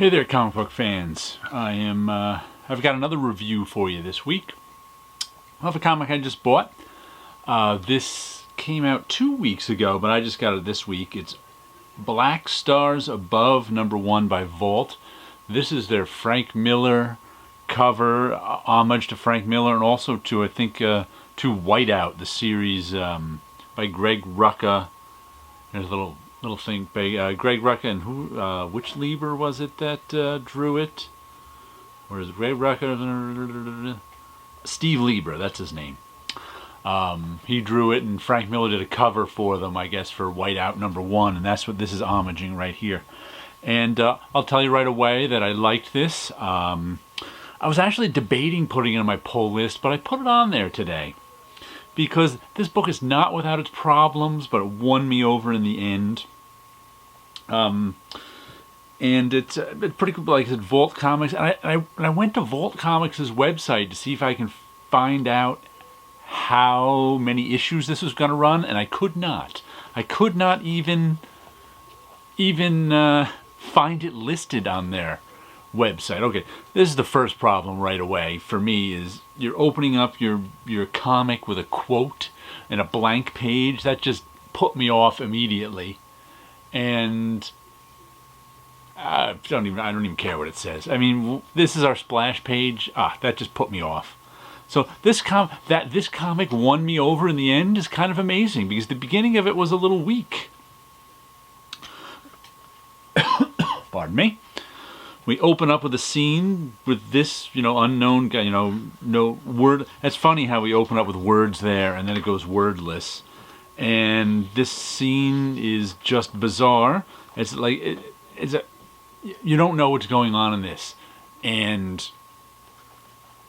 Hey there, comic book fans. I've got another review for you this week of a comic I just bought. This came out 2 weeks ago, but I just got it this week. It's Black Stars Above #1 by Vault. This is their Frank Miller cover, homage to Frank Miller, and also to, I think, to Whiteout, the series by Greg Rucka. There's a little thing by Greg Rucka, and which Lieber was it that drew it? Or is it Greg Rucka? Steve Lieber, that's his name. He drew it, and Frank Miller did a cover for them, I guess, for Whiteout #1, and that's what this is homaging right here. And I'll tell you right away that I liked this. I was actually debating putting it on my pull list, but I put it on there today because this book is not without its problems, but it won me over in the end. And it's pretty cool. Like I said, Vault Comics, and I went to Vault Comics' website to see if I can find out how many issues this was going to run, and I could not. I could not even find it listed on their website. Okay, this is the first problem right away for me, is you're opening up your comic with a quote and a blank page. That just put me off immediately. And I don't even care what it says. I mean, this is our splash page. That just put me off. So this comic won me over in the end is kind of amazing, because the beginning of it was a little weak. Pardon me. We open up with a scene with this, unknown guy, no word. It's funny how we open up with words there and then it goes wordless. And this scene is just bizarre. It's like, you don't know what's going on in this. And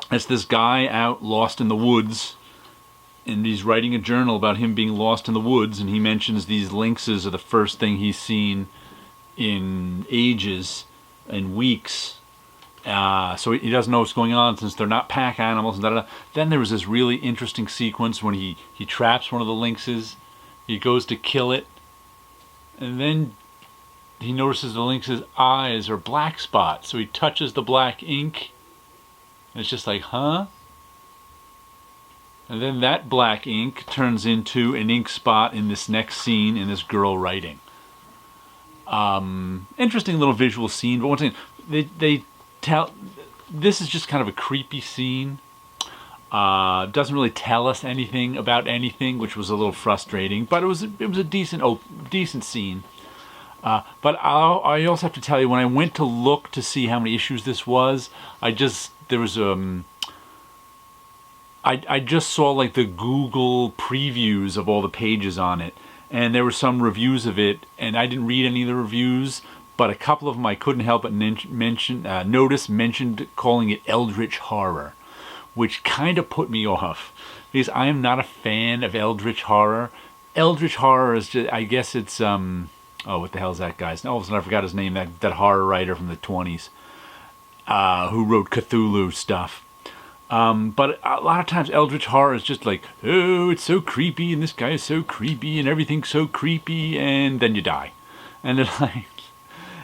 it's this guy out lost in the woods, and he's writing a journal about him being lost in the woods, and he mentions these lynxes are the first thing he's seen in ages and weeks. So he doesn't know what's going on since they're not pack animals. And then there was this really interesting sequence when he traps one of the lynxes. He goes to kill it, and then he notices the lynx's eyes are black spots. So he touches the black ink, and it's just like, huh? And then that black ink turns into an ink spot in this next scene in this girl writing. Interesting little visual scene, but once again, they tell, this is just kind of a creepy scene. Doesn't really tell us anything about anything, which was a little frustrating, but it was a decent scene. But I also have to tell you, when I went to look to see how many issues this was, I just saw like the Google previews of all the pages on it, and there were some reviews of it, and I didn't read any of the reviews, but a couple of them I couldn't help but mentioned calling it eldritch horror, which kind of put me off, because I am not a fan of eldritch horror. Eldritch horror is just, I guess it's what the hell is that guy's? All of a sudden I forgot his name. That horror writer from the 20s who wrote Cthulhu stuff. But a lot of times eldritch horror is just like, oh, it's so creepy, and this guy is so creepy, and everything's so creepy, and then you die. And then, like,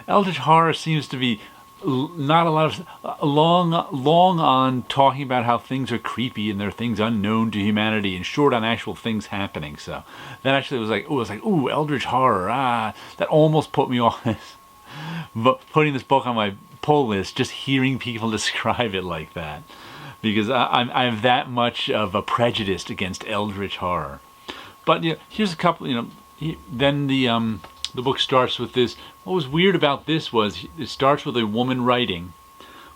eldritch horror seems to be not a lot of long on talking about how things are creepy and there are things unknown to humanity, and short on actual things happening. So that actually was like, ooh, eldritch horror. That almost put me off this. But putting this book on my pull list, just hearing people describe it like that, because I have that much of a prejudice against eldritch horror. But here's a couple. Then the book starts with this. What was weird about this was it starts with a woman writing,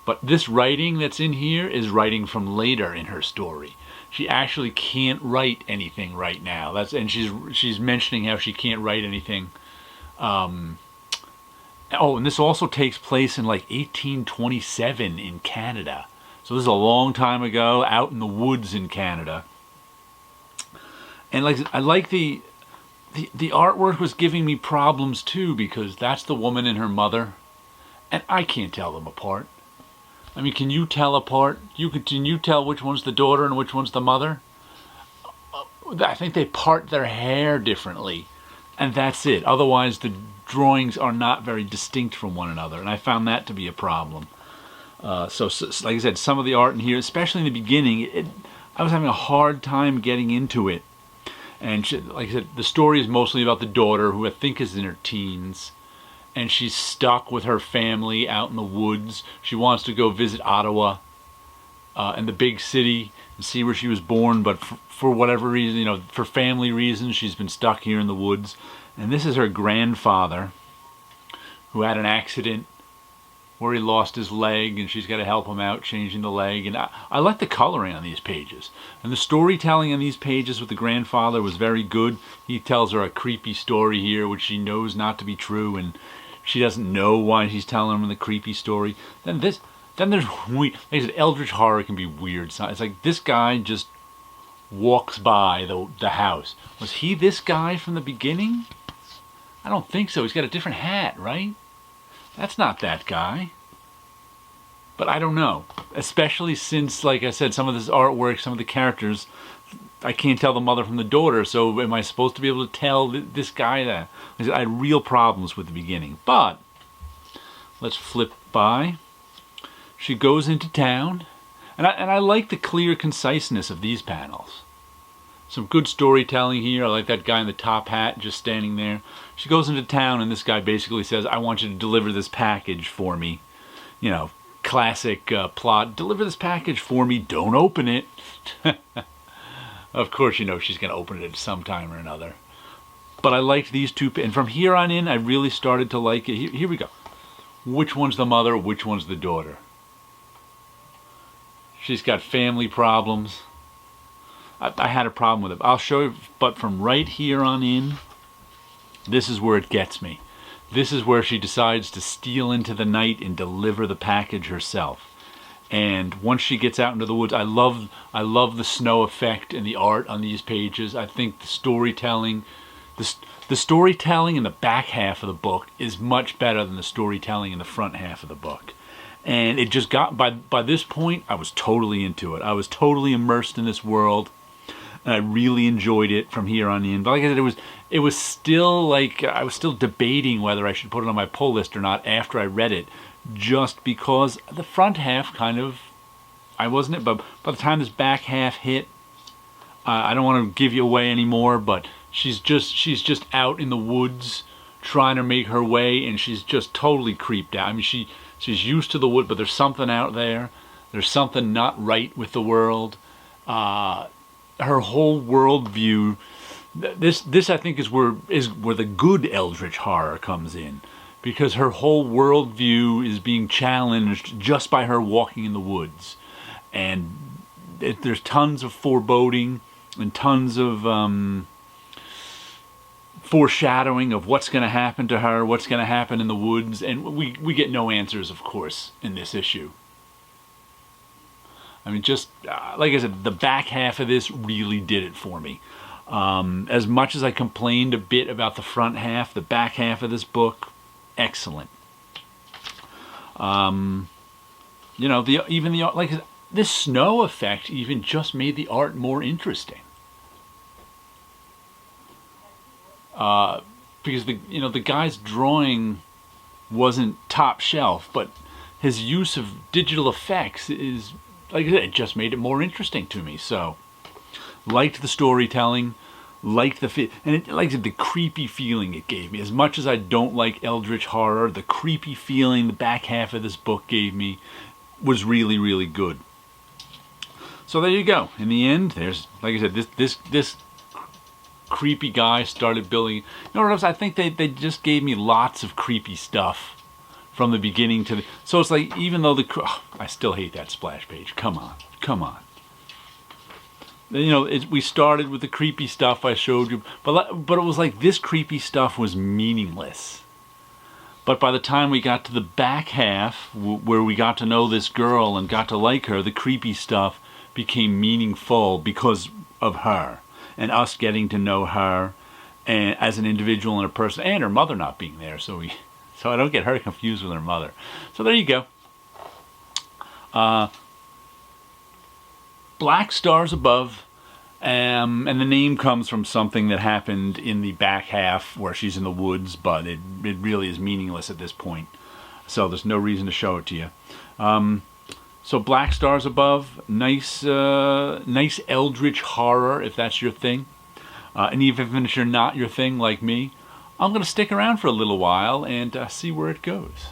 but this writing that's in here is writing from later in her story. She actually can't write anything right now. And she's mentioning how she can't write anything. And this also takes place in like 1827 in Canada. So this is a long time ago, out in the woods in Canada. And I like the artwork was giving me problems too, because that's the woman and her mother, and I can't tell them apart. I mean, can you tell apart? Can you tell which one's the daughter and which one's the mother? I think they part their hair differently. and that's it. Otherwise, the drawings are not very distinct from one another, and I found that to be a problem. So, like I said, some of the art in here, especially in the beginning, I was having a hard time getting into it. And like I said, the story is mostly about the daughter, who I think is in her teens, and she's stuck with her family out in the woods. She wants to go visit Ottawa and the big city and see where she was born, but for whatever reason, you know, for family reasons, she's been stuck here in the woods. And this is her grandfather, who had an accident where he lost his leg, and she's got to help him out changing the leg. And I like the coloring on these pages, and the storytelling on these pages with the grandfather was very good. He tells her a creepy story here, which she knows not to be true, and she doesn't know why he's telling him the creepy story. Then there's like I said, eldritch horror can be weird. It's like this guy just walks by the house. Was he this guy from the beginning? I don't think so. He's got a different hat, right? That's not that guy. But I don't know. Especially since, like I said, some of this artwork, some of the characters, I can't tell the mother from the daughter. So am I supposed to be able to tell this guy that? I had real problems with the beginning. But let's flip by. She goes into town. And I like the clear conciseness of these panels. Some good storytelling here. I like that guy in the top hat just standing there. She goes into town, and this guy basically says, I want you to deliver this package for me. You know, classic plot. Deliver this package for me. Don't open it. Of course, you know she's going to open it at some time or another. But I liked these two. And from here on in, I really started to like it. Here we go. Which one's the mother? Which one's the daughter? She's got family problems. I had a problem with it. I'll show you, but from right here on in, this is where it gets me. This is where she decides to steal into the night and deliver the package herself. And once she gets out into the woods, I love the snow effect and the art on these pages. I think the storytelling, the storytelling in the back half of the book is much better than the storytelling in the front half of the book. And it just got, by this point, I was totally into it. I was totally immersed in this world. And I really enjoyed it from here on in. But like I said, it was still like, I was still debating whether I should put it on my pull list or not after I read it. Just because the front half kind of, I wasn't it, but by the time this back half hit, I don't want to give you away anymore, but she's just out in the woods trying to make her way, and she's just totally creeped out. I mean, she's used to the wood, but there's something out there. There's something not right with the world. Her whole worldview. This I think is where the good eldritch horror comes in, because her whole worldview is being challenged just by her walking in the woods, and there's tons of foreboding and tons of foreshadowing of what's going to happen to her, what's going to happen in the woods, and we get no answers, of course, in this issue. I mean, just like I said, the back half of this really did it for me. As much as I complained a bit about the front half, the back half of this book, excellent. You know, like this snow effect even just made the art more interesting. Because the guy's drawing wasn't top shelf, but his use of digital effects is, like I said, it just made it more interesting to me. So, liked the storytelling, liked the creepy feeling it gave me. As much as I don't like eldritch horror, the creepy feeling the back half of this book gave me was really, really good. So there you go. In the end, there's, like I said, this creepy guy started building. You know what else? I think they just gave me lots of creepy stuff from the beginning to the. So it's like, even though I still hate that splash page. Come on. You know, we started with the creepy stuff I showed you, but it was like this creepy stuff was meaningless. But by the time we got to the back half, where we got to know this girl and got to like her, the creepy stuff became meaningful because of her and us getting to know her and as an individual and a person, and her mother not being there, so I don't get her confused with her mother. So there you go. Black Stars Above, And the name comes from something that happened in the back half where she's in the woods, but it really is meaningless at this point. So there's no reason to show it to you. So Black Stars Above, nice eldritch horror if that's your thing. And even if you're not your thing like me, I'm going to stick around for a little while and see where it goes.